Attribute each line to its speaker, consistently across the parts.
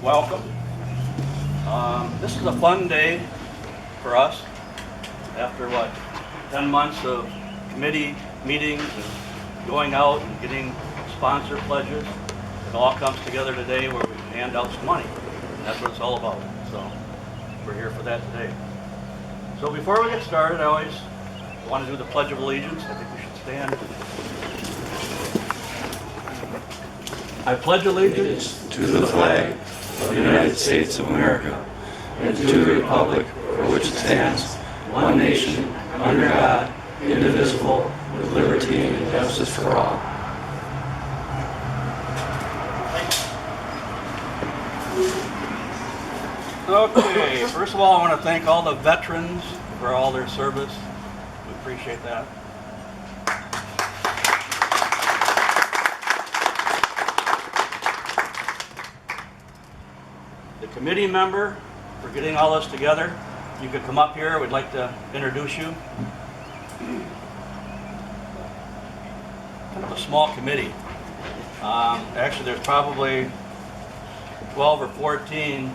Speaker 1: welcome. This is a fun day for us after 10 months of committee meetings and going out and getting sponsor pledges. It all comes together today where we hand out some money. And that's what it's all about. So we're here for that today. So before we get started, I always want to do the Pledge of Allegiance. I think we should stand. I pledge allegiance
Speaker 2: to the flag of the United States of America and to the republic for which it stands, one nation, under God, indivisible, with liberty and justice for all.
Speaker 1: Okay, first of all, I want to thank all the veterans for all their service. We appreciate that. The committee member for getting all this together, you could come up here. We'd like to introduce you. Kind of a small committee. Actually, there's probably 12 or 14.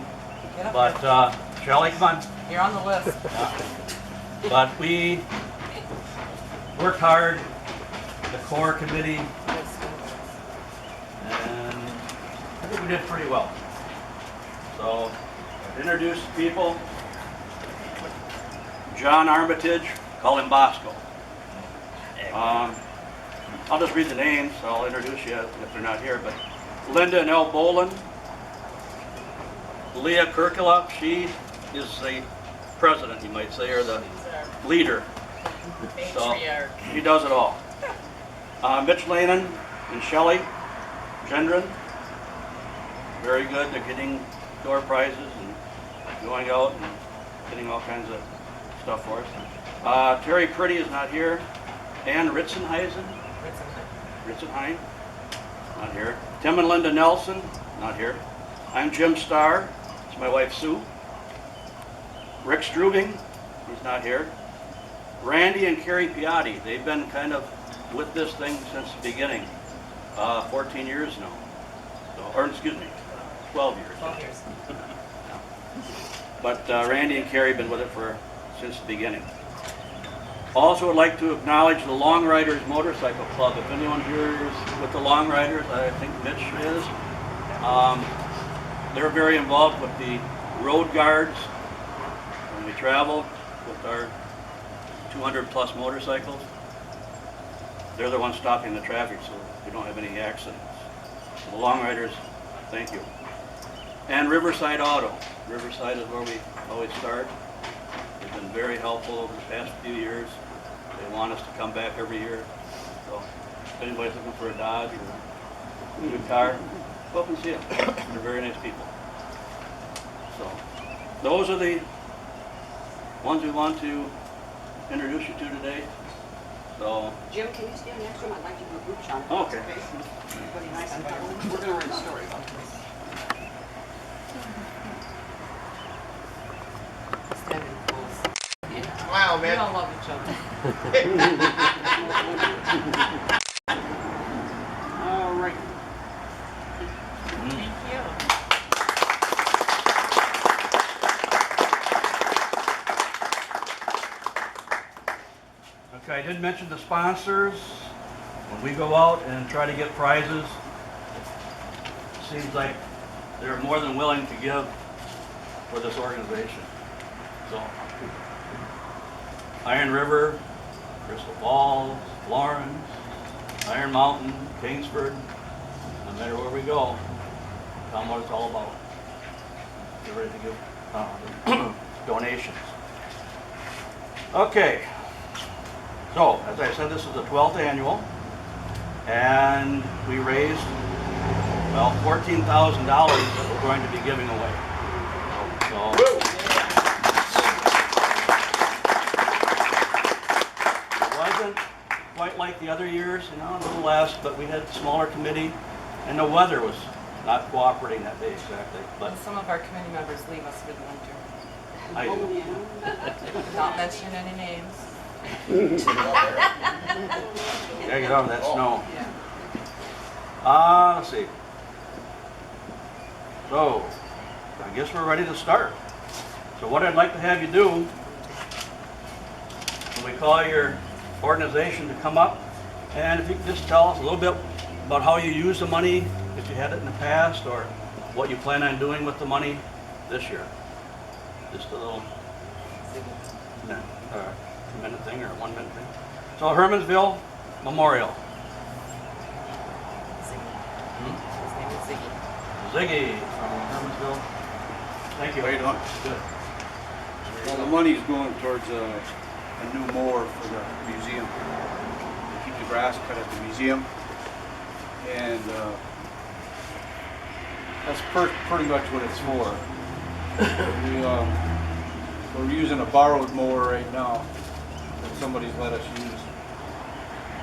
Speaker 1: But, Shelley, come on.
Speaker 3: You're on the list.
Speaker 1: But we worked hard, the core committee, and I think we did pretty well. So, introduce people. John Armitage, call him Bosco. I'll just read the names, so I'll introduce you if they're not here. But Linda and L. Boland. Leah Kirkula, she is the president, you might say, or the leader. So she does it all. Mitch Lanen and Shelley Gendron, very good at getting door prizes and going out and getting all kinds of stuff for us. Terry Pretty is not here. Ann Ritzenheisen, not here. Tim and Linda Nelson, not here. I'm Jim Starr. My wife Sue. Rick Strubing, he's not here. Randy and Carrie Piatti, they've been kind of with this thing since the beginning. 14 years now. So, or excuse me, 12 years.
Speaker 3: 12 years.
Speaker 1: But Randy and Carrie have been with it since the beginning. Also would like to acknowledge the Long Riders Motorcycle Club. If anyone here is with the Long Riders, I think Mitch is. They're very involved with the road guards when we travel with our 200 plus motorcycles. They're the ones stopping the traffic so we don't have any accidents. The Long Riders, thank you. And Riverside Auto. Riverside is where we always start. They've been very helpful over the past few years. They want us to come back every year. So if anybody's looking for a Dodge or a new car, go up and see them. They're very nice people. So, those are the ones we want to introduce you to today. So,
Speaker 4: Jim, can you stand next to him? I'd like to do a group shot.
Speaker 1: oh, okay.
Speaker 4: Everybody nice and tight. We're going to write a story about this.
Speaker 3: Standing fools.
Speaker 5: Wow,
Speaker 3: We
Speaker 5: man.
Speaker 3: all love each other.
Speaker 4: All right.
Speaker 3: Thank you.
Speaker 1: Okay, I did mention the sponsors. When we go out and try to get prizes, it seems like they're more than willing to give for this organization. So, Iron River, Crystal Falls, Florence, Iron Mountain, Kingsford, no matter where we go, tell them what it's all about. They're ready to give donations. Okay. So, as I said, this is the 12th annual, and we raised, well, $14,000 that we're going to be giving away. So, it wasn't quite like the other years, a little less, but we had a smaller committee, and the weather was not cooperating that day exactly. But
Speaker 3: And some of our committee members leave us for the winter.
Speaker 1: I
Speaker 4: Oh,
Speaker 1: do.
Speaker 4: yeah.
Speaker 3: Not mentioning any names.
Speaker 1: Yeah, get out of that snow.
Speaker 3: Yeah.
Speaker 1: Let's see. So, I guess we're ready to start. So what I'd like to have you do, when we call your organization to come up, and if you could just tell us a little bit about how you use the money, if you had it in the past, or what you plan on doing with the money this year. Just a little 2-minute thing or a 1-minute thing. So Hermansville Memorial.
Speaker 3: His name is Ziggy.
Speaker 1: Ziggy from Hermansville. Thank you. How you doing? Good.
Speaker 5: Well, the money's going towards a new mower for the museum. To keep the grass cut at the museum. And that's pretty much what it's for. We're using a borrowed mower right now that somebody's let us use.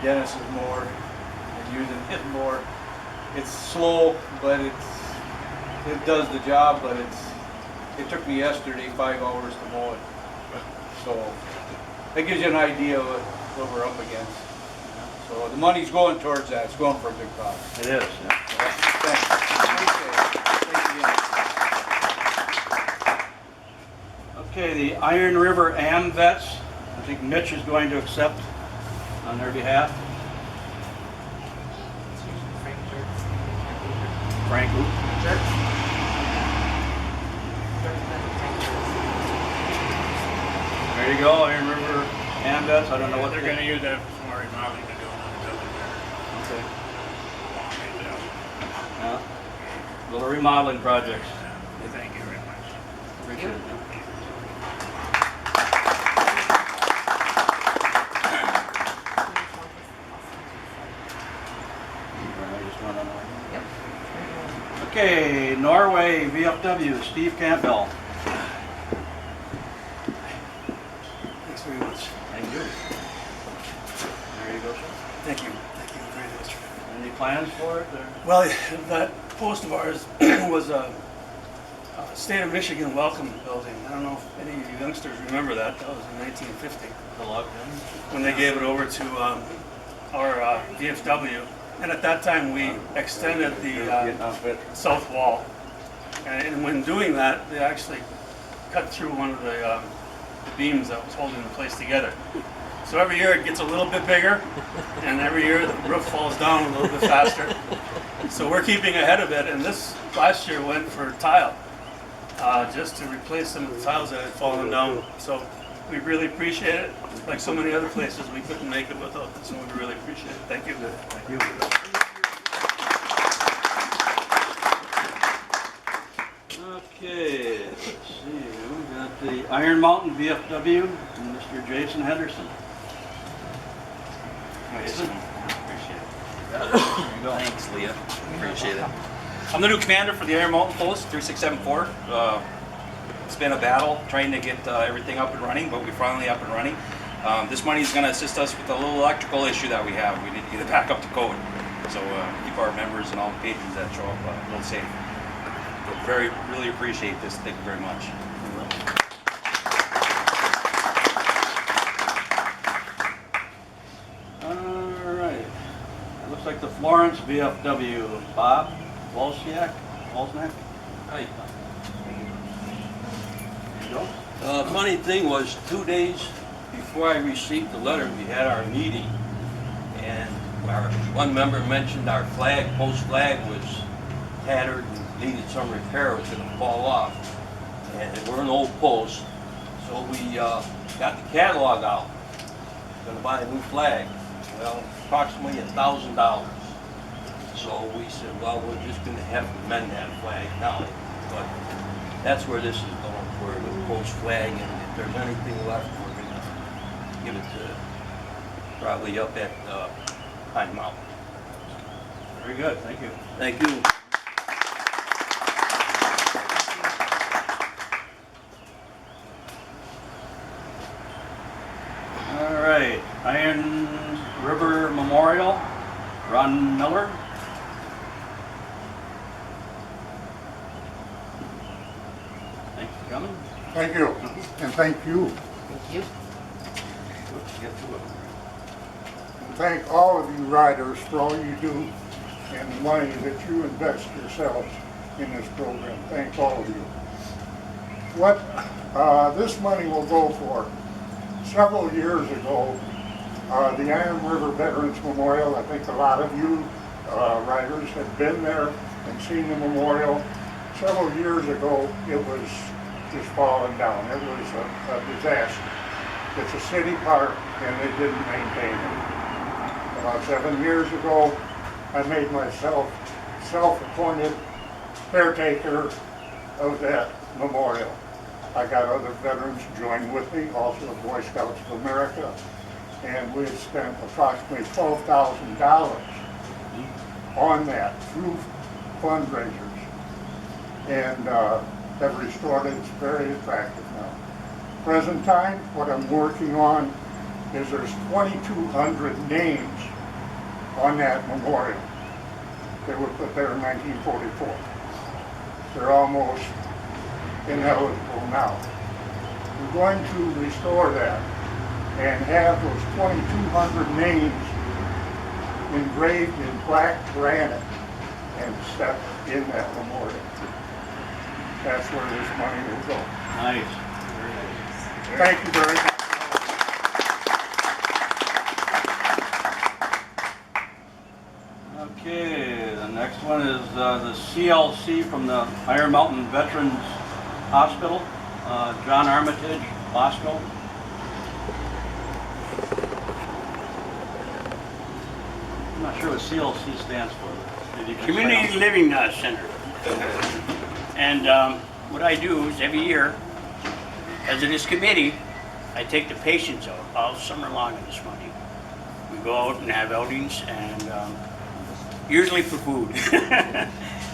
Speaker 5: Dennis's mower and using his mower. It's slow, but it does the job, but it took me yesterday 5 hours to mow it. So that gives you an idea of what we're up against. So the money's going towards that. It's going for a good cause.
Speaker 1: It is. Yeah.
Speaker 5: Thanks.
Speaker 1: Okay, the Iron River Am Vets. I think Mitch is going to accept on their behalf.
Speaker 3: It's usually Frank Jerks.
Speaker 1: Frank who?
Speaker 3: Jerks.
Speaker 1: There you go, Iron River Am Vets. I don't know what
Speaker 6: They're going to use that for some more remodeling to do on the building there.
Speaker 1: Okay.
Speaker 6: Long ways out.
Speaker 1: Yeah. Little remodeling projects.
Speaker 6: Thank you very much.
Speaker 1: Appreciate it.
Speaker 3: Yep.
Speaker 1: Okay, Norway VFW, Steve Campbell.
Speaker 7: Thanks very much.
Speaker 1: Thank you. There you go, sir.
Speaker 7: Thank you. Thank you very much.
Speaker 1: Any plans for it? Or?
Speaker 7: Well, that post of ours was a state of Michigan welcome building. I don't know if any of you youngsters remember that. That was in 1950
Speaker 1: The log
Speaker 7: when they gave it over to our VFW. And at that time, we extended the south wall. And when doing that, they actually cut through one of the beams that was holding the place together. So every year it gets a little bit bigger, and every year the roof falls down a little bit faster. So we're keeping ahead of it, and this last year went for tile, just to replace some of the tiles that had fallen down. So we really appreciate it. Like so many other places, we couldn't make it without it, so we really appreciate it. Thank you.
Speaker 1: Thank you. Okay, let's see. We got the Iron Mountain VFW and Mr. Jason Henderson. Jason, appreciate it. There you go.
Speaker 8: Thanks, Leah. Appreciate it. I'm the new commander for the Iron Mountain Post 3674. It's been a battle trying to get everything up and running, but we're finally up and running. This money is going to assist us with a little electrical issue that we have. We need to get it back up to code. So keep our members and all the patrons that show up a little safe. Really appreciate this. Thank you very much.
Speaker 1: All right. It looks like the Florence VFW. Bob Wolsniak.
Speaker 9: Hi.
Speaker 1: There you go.
Speaker 9: Funny thing was, 2 days before I received the letter, we had our meeting, and our one member mentioned our flag, post flag, was tattered and needed some repair. It was going to fall off, and we're an old post, so we got the catalog out. Going to buy a new flag. Well, approximately $1,000. So we said, well, we're just going to have to mend that flag now. But that's where this is going for, the post flag, and if there's anything left, we're going to give it to probably up at Pine Mountain.
Speaker 1: Very good. Thank you.
Speaker 9: Thank you.
Speaker 1: All right. Iron River Memorial. Ron Miller. Thanks for coming.
Speaker 10: Thank you, and thank you.
Speaker 3: Thank you.
Speaker 1: Let's get to it.
Speaker 10: And thank all of you riders for all you do and the money that you invest yourselves in this program. Thank all of you. What this money will go for, several years ago, the Iron River Veterans Memorial, I think a lot of you riders have been there and seen the memorial. Several years ago, it was just falling down. It was a disaster. It's a city park and they didn't maintain it. About 7 years ago, I made myself self-appointed caretaker of that memorial. I got other veterans to join with me, also the Boy Scouts of America, and we have spent approximately $12,000 on that through fundraisers, and have restored it. It's very attractive now. Present time, what I'm working on is there's 2,200 names on that memorial. They were put there in 1944. They're almost ineligible now. We're going to restore that and have those 2,200 names engraved in black granite and set in that memorial. That's where this money will go.
Speaker 1: Nice.
Speaker 10: Thank you very much.
Speaker 1: Okay, the next one is the CLC from the Iron Mountain Veterans Hospital, John Armitage, Bosco. I'm not sure what CLC stands for. Did you explain?
Speaker 4: Community Living Center. And what I do is every year, as in this committee, I take the patients out all summer long in this money. We go out and have outings and usually for food.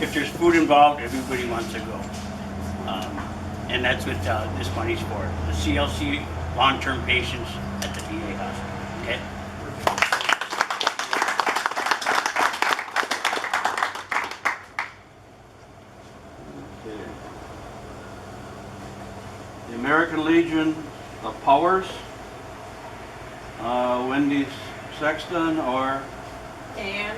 Speaker 4: If there's food involved, everybody wants to go. And that's what this money's for. The CLC long-term patients at the VA hospital, okay?
Speaker 1: The American Legion of Powers, Wendy Sexton or
Speaker 11: And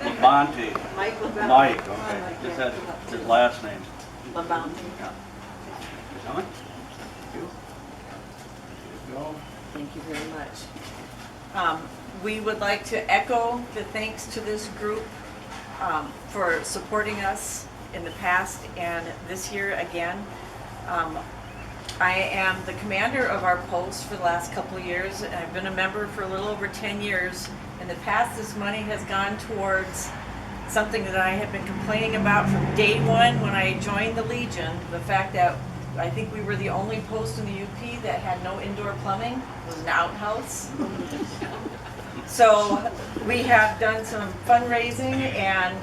Speaker 1: Labonte?
Speaker 11: Mike LeBell.
Speaker 1: Mike, okay. Just had his last name.
Speaker 11: LeBell.
Speaker 1: Ellen?
Speaker 11: Thank you very much. We would like to echo the thanks to this group for supporting us in the past and this year again. I am the commander of our post for the last couple of years, and I've been a member for a little over 10 years. In the past, this money has gone towards something that I have been complaining about from day one when I joined the Legion, the fact that I think we were the only post in the UP that had no indoor plumbing. It was an outhouse. So we have done some fundraising and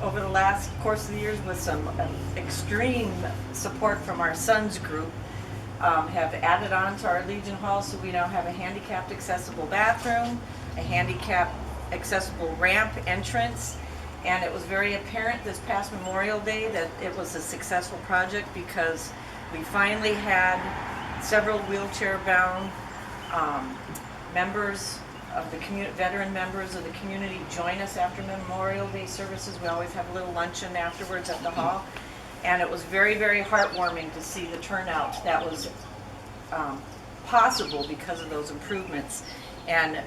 Speaker 11: over the last course of the years with some extreme support from our sons group, have added on to our Legion Hall, so we now have a handicapped accessible bathroom, a handicapped accessible ramp entrance, and it was very apparent this past Memorial Day that it was a successful project because we finally had several wheelchair-bound members of the veteran members of the community join us after Memorial Day services. We always have a little luncheon afterwards at the hall. And it was very, very heartwarming to see the turnout that was possible because of those improvements. And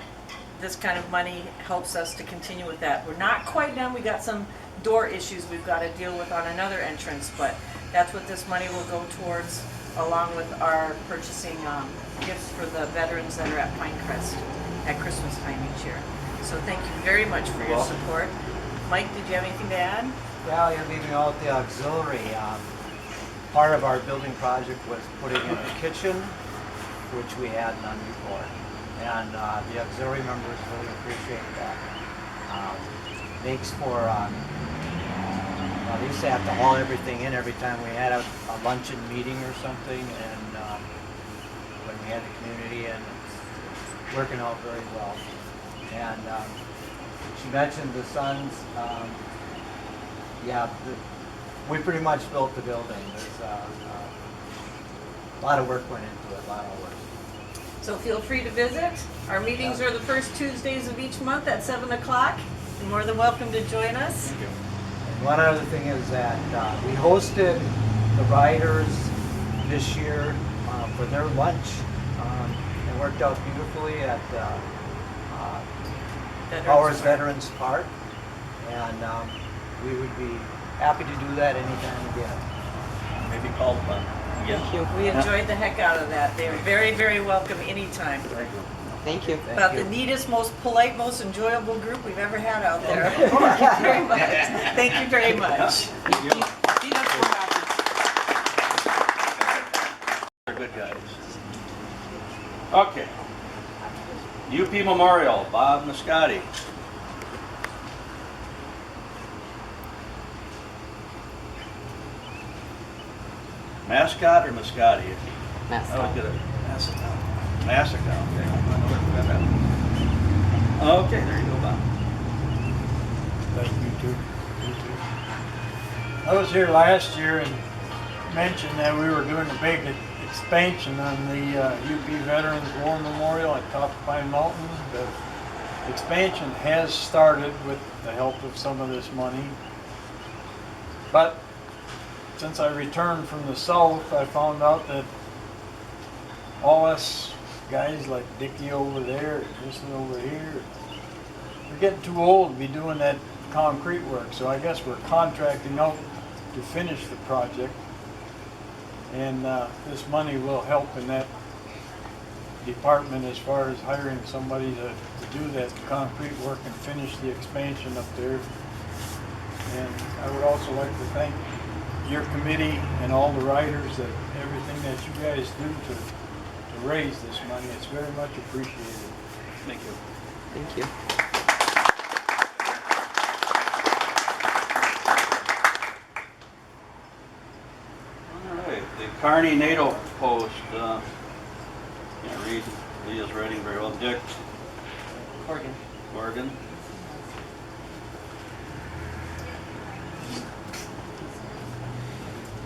Speaker 11: this kind of money helps us to continue with that. We're not quite done. We got some door issues we've got to deal with on another entrance, but that's what this money will go towards, along with our purchasing gifts for the veterans that are at Pinecrest at Christmas time each year. So thank you very much for your support. Mike, did you have anything to add?
Speaker 12: Well, you're leaving out the auxiliary. Part of our building project was putting in a kitchen, which we had none before. And the auxiliary members really appreciate that. Makes for, we used to have to haul everything in every time we had a luncheon meeting or something, and when we had the community, and it's working out very well. And she mentioned the sons. Yeah, we pretty much built the building. There's a lot of work went into it, a lot of work.
Speaker 11: So feel free to visit. Our meetings are the first Tuesdays of each month at 7 o'clock. You're more than welcome to join us.
Speaker 12: One other thing is that we hosted the riders this year for their lunch. It worked out beautifully at Powers Veterans Park, and we would be happy to do that anytime again.
Speaker 1: Maybe called upon.
Speaker 11: We enjoyed the heck out of that. They were very, very welcome anytime.
Speaker 3: Thank you.
Speaker 11: About the neatest, most polite, most enjoyable group we've ever had out there. Thank you very much. Thank you very much.
Speaker 1: They're good guys. Okay. Yupi Memorial, Bob Muscati. Mascot or Muscati?
Speaker 3: Mascot.
Speaker 1: I would get a Mascot. Mascot, okay. Okay, there you go, Bob.
Speaker 13: You too. I was here last year and mentioned that we were doing a big expansion on the UP Veterans War Memorial at Top of Pine Mountain. The expansion has started with the help of some of this money. But since I returned from the south, I found out that all us guys like Dickie over there, and this one over here, we're getting too old to be doing that concrete work. So I guess we're contracting out to finish the project. And this money will help in that department as far as hiring somebody to do that concrete work and finish the expansion up there. And I would also like to thank your committee and all the riders that everything that you guys do to raise this money. It's very much appreciated.
Speaker 1: Thank you.
Speaker 3: Thank you.
Speaker 1: All right, the Kearney NATO post. Can't read. Leah's writing very well. Dick.
Speaker 3: Morgan.
Speaker 1: Morgan.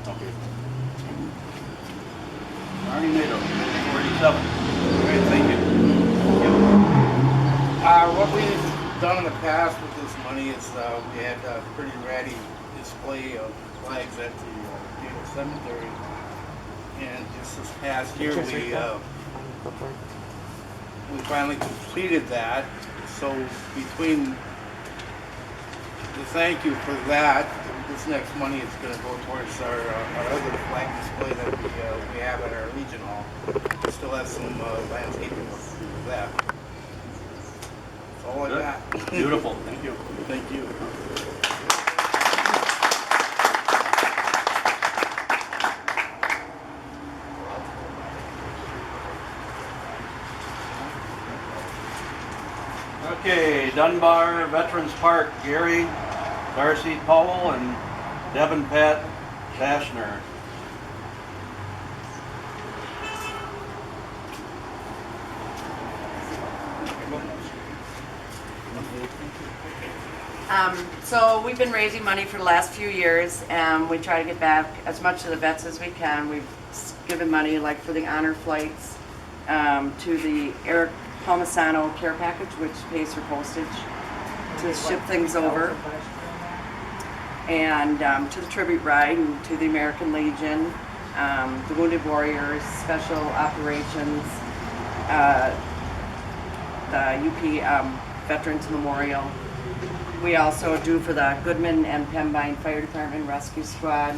Speaker 1: Okay. Kearney NATO, 47.
Speaker 5: Okay, thank you. What we've done in the past with this money is we had a pretty ratty display of flags at the Naval Cemetery. And just this past year, we finally completed that. So between the thank you for that, this next money is going to go towards our other flag display that we have at our Legion Hall. We still have some landscaping work to do with that. That's all I got.
Speaker 1: Beautiful. Thank you.
Speaker 5: Thank you.
Speaker 1: Okay, Dunbar Veterans Park, Gary, Darcy Powell, and Devin Pat Bashner.
Speaker 14: So we've been raising money for the last few years, and we try to get back as much to the vets as we can. We've given money like for the honor flights, to the Eric Palmisano care package, which pays for postage to ship things over, and to the tribute ride, and to the American Legion, the Wounded Warriors, Special Operations, the UP Veterans Memorial. We also do for the Goodman and Pembine Fire Department Rescue Squad,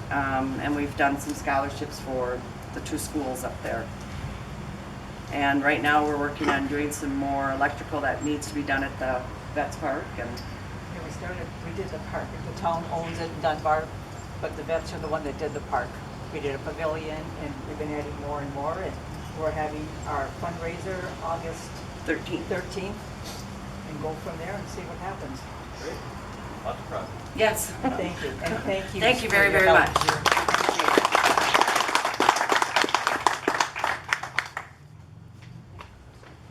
Speaker 14: and we've done some scholarships for the two schools up there. And right now we're working on doing some more electrical that needs to be done at the Vets Park. And
Speaker 15: we did the park. The town owns it in Dunbar, but the vets are the one that did the park. We did a pavilion, and we've been adding more and more, and we're having our fundraiser August 13th, and go from there and see what happens.
Speaker 1: Great. Lots of progress.
Speaker 14: Yes.
Speaker 15: Thank you, and thank you.
Speaker 14: Thank you
Speaker 15: for
Speaker 14: very,
Speaker 15: your
Speaker 14: very
Speaker 15: help.
Speaker 14: much.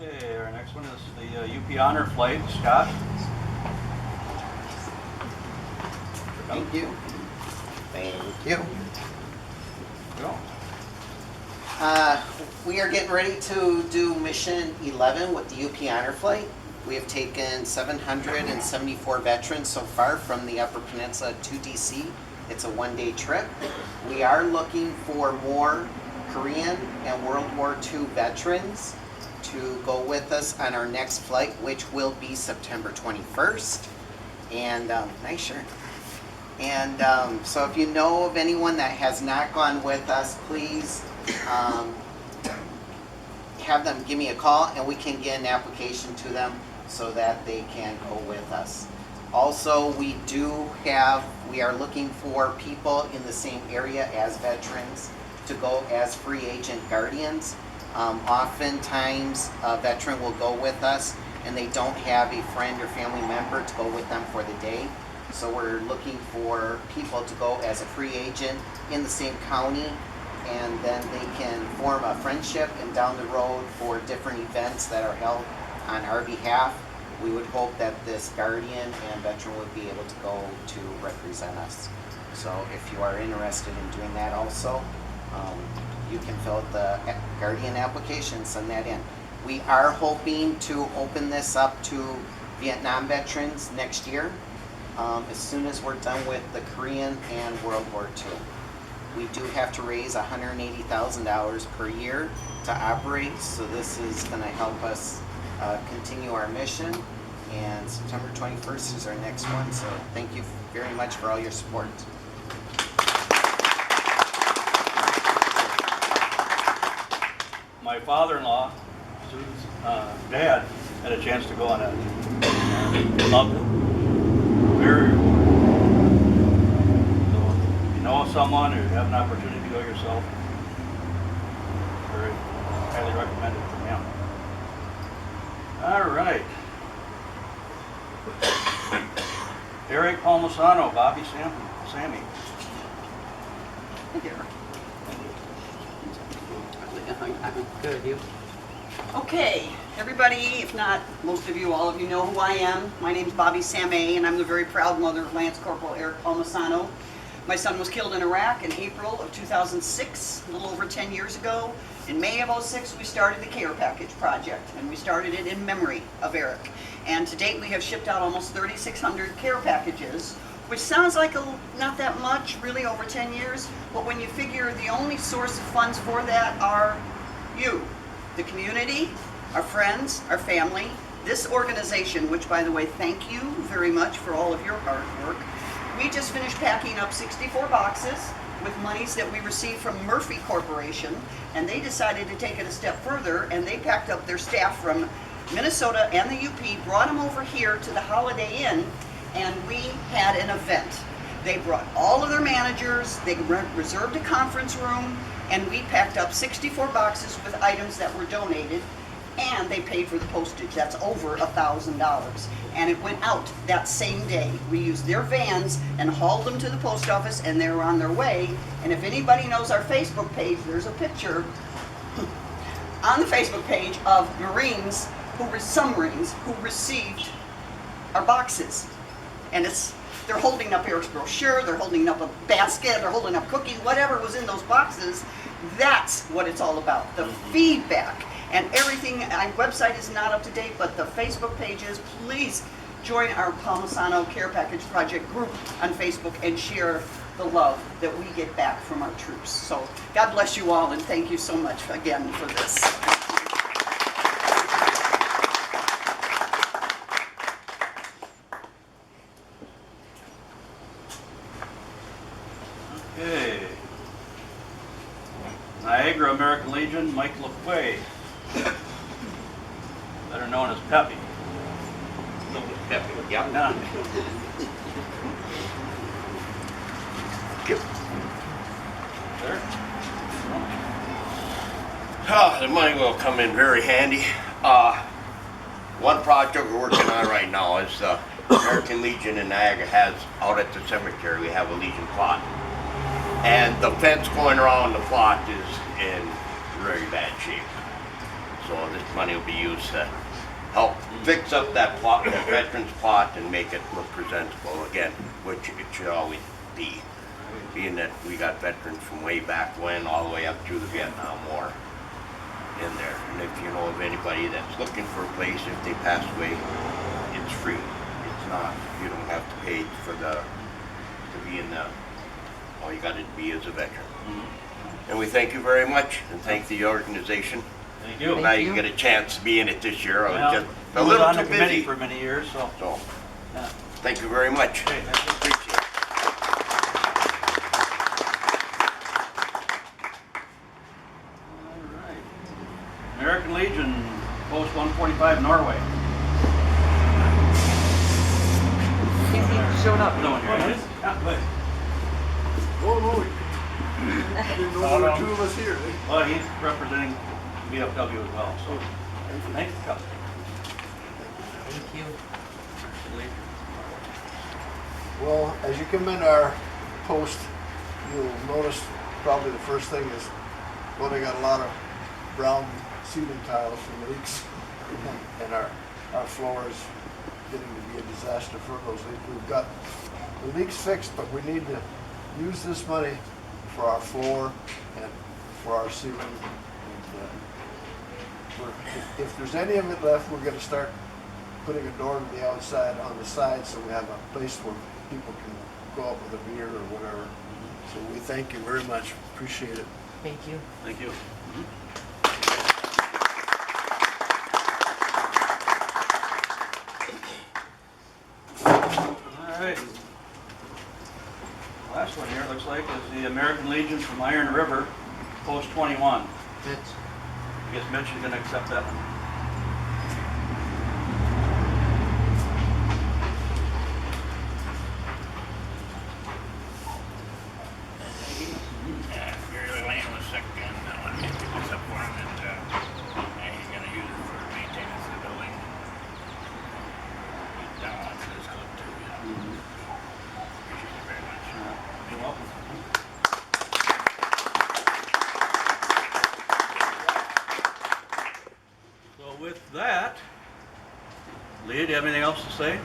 Speaker 1: Okay, our next one is the UP Honor Flight. Scott?
Speaker 16: Thank you. Thank you.
Speaker 1: Go.
Speaker 16: We are getting ready to do Mission 11 with the UP Honor Flight. We have taken 774 veterans so far from the Upper Peninsula to DC. It's a one-day trip. We are looking for more Korean and World War II veterans to go with us on our next flight, which will be September 21st. And nice shirt. And so if you know of anyone that has not gone with us, please have them give me a call and we can get an application to them so that they can go with us. Also, we are looking for people in the same area as veterans to go as free agent guardians. Oftentimes, a veteran will go with us and they don't have a friend or family member to go with them for the day. So we're looking for people to go as a free agent in the same county, and then they can form a friendship, and down the road for different events that are held on our behalf, we would hope that this guardian and veteran would be able to go to represent us. So if you are interested in doing that also, you can fill out the guardian application, send that in. We are hoping to open this up to Vietnam veterans next year, as soon as we're done with the Korean and World War II. We do have to raise $180,000 per year to operate, so this is going to help us continue our mission. And September 21st is our next one, so thank you very much for all your support.
Speaker 1: My father-in-law, Sue's dad, had a chance to go on that. Loved it. Very rewarding. So if you know someone or you have an opportunity to go yourself, very highly recommended from him. All right. Eric Palmisano, Bobby Sammy.
Speaker 3: Good, you?
Speaker 17: Okay, everybody, if not most of you, all of you know who I am. My name's Bobby Samay, and I'm the very proud mother of Lance Corporal Eric Palmisano. My son was killed in Iraq in April of 2006, a little over 10 years ago. In May of 2006, we started the Care Package Project, and we started it in memory of Eric. And to date, we have shipped out almost 3,600 care packages, which sounds like not that much, really, over 10 years. But when you figure the only source of funds for that are you, the community, our friends, our family, this organization, which, by the way, thank you very much for all of your hard work. We just finished packing up 64 boxes with monies that we received from Murphy Corporation, and they decided to take it a step further, and they packed up their staff from Minnesota and the UP, brought them over here to the Holiday Inn, and we had an event. They brought all of their managers, they reserved a conference room, and we packed up 64 boxes with items that were donated, and they paid for the postage. That's over $1,000. And it went out that same day. We used their vans and hauled them to the post office, and they were on their way. And if anybody knows our Facebook page, there's a picture on the Facebook page of Marines, some Marines who received our boxes. And they're holding up Eric's brochure, they're holding up a basket, they're holding up cookies, whatever was in those boxes. That's what it's all about, the feedback. And everything, our website is not up to date, but the Facebook page is. Please join our Palmisano Care Package Project group on Facebook and share the love that we get back from our troops. So God bless you all, and thank you so much again for this.
Speaker 1: Okay. Niagara American Legion, Mike LaQuay, better known as Peppy.
Speaker 9: Peppy, yeah.
Speaker 1: Yeah.
Speaker 9: The money will come in very handy. One project we're working on right now is American Legion in Niagara has, out at the cemetery, we have a Legion plot. And the fence going around the plot is in very bad shape. So this money will be used to help fix up that plot, that veterans plot, and make it look presentable again, which it should always be. Being that we got veterans from way back when, all the way up through the Vietnam War.
Speaker 18: in there. And if you know of anybody that's looking for a place, if they pass away, it's free. It's not, you don't have to pay for to be in the, all you gotta be is a veteran. And we thank you very much, and thank the organization.
Speaker 1: Thank you.
Speaker 18: Now you get a chance to be in it this year. I
Speaker 1: Well,
Speaker 18: was just
Speaker 1: I
Speaker 18: a
Speaker 1: was
Speaker 18: little
Speaker 1: on
Speaker 18: too
Speaker 1: the committee
Speaker 18: busy.
Speaker 1: for many years, so. Yeah.
Speaker 18: Thank you very much.
Speaker 1: Okay, thank you.
Speaker 18: Appreciate it.
Speaker 1: All right. American Legion, Post 145, Norway.
Speaker 3: He showed up.
Speaker 1: No one here.
Speaker 6: Yeah, but
Speaker 10: Oh, no, I didn't know there were two of us here.
Speaker 1: Well, he's representing VFW as well, so. Thanks for coming.
Speaker 3: Thank you.
Speaker 19: Well, as you come in our post, you'll notice probably the first thing is, well, they got a lot of brown ceiling tiles from leaks. And our floor is getting to be a disaster for those leaks. We've got the leaks fixed, but we need to use this money for our floor and for our ceiling. And, if there's any of it left, we're gonna start putting a door to the outside on the side so we have a place where people can go up with a beer or whatever. So we thank you very much. Appreciate it.
Speaker 3: Thank you.
Speaker 1: Thank you. All right. Last one here, it looks like, is the American Legion from Iron River, Post 21.
Speaker 3: Mitch.
Speaker 1: I guess Mitch is gonna accept that one.
Speaker 6: Gary Lane was sick and when he picked this up for him and he's gonna use it for maintenance of the building. He's down on this clip too, Appreciate it very much.
Speaker 1: You're welcome. So with that, Leah, do you have anything else to say?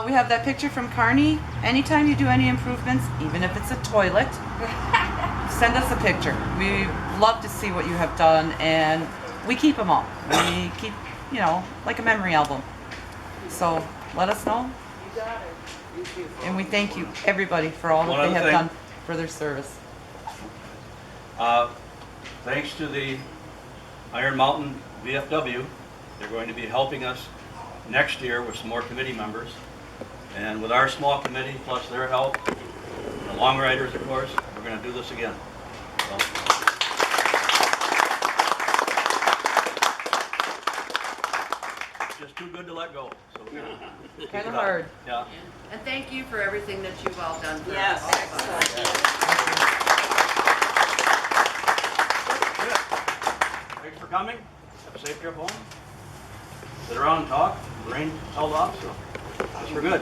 Speaker 14: We have that picture from Carney. Anytime you do any improvements, even if it's a toilet, send us a picture. We love to see what you have done, and we keep them all. We keep, you know, like a memory album. So let us know.
Speaker 3: You got it.
Speaker 14: And we thank you, everybody, for all
Speaker 1: One
Speaker 14: that they
Speaker 1: other
Speaker 14: have
Speaker 1: thing.
Speaker 14: done for their service.
Speaker 1: Thanks to the Iron Mountain VFW, they're going to be helping us next year with some more committee members. And with our small committee, plus their help, the Long Riders, of course, we're going to do this again. So. Just too good to let go. So keep
Speaker 14: Kind
Speaker 1: it
Speaker 14: of
Speaker 1: up.
Speaker 14: hard.
Speaker 1: Yeah.
Speaker 14: And thank you for everything that you've all done for
Speaker 17: Yes.
Speaker 14: all of us.
Speaker 1: Thanks for coming. Have a safe trip home. Sit around and talk. The rain held off, so we're good.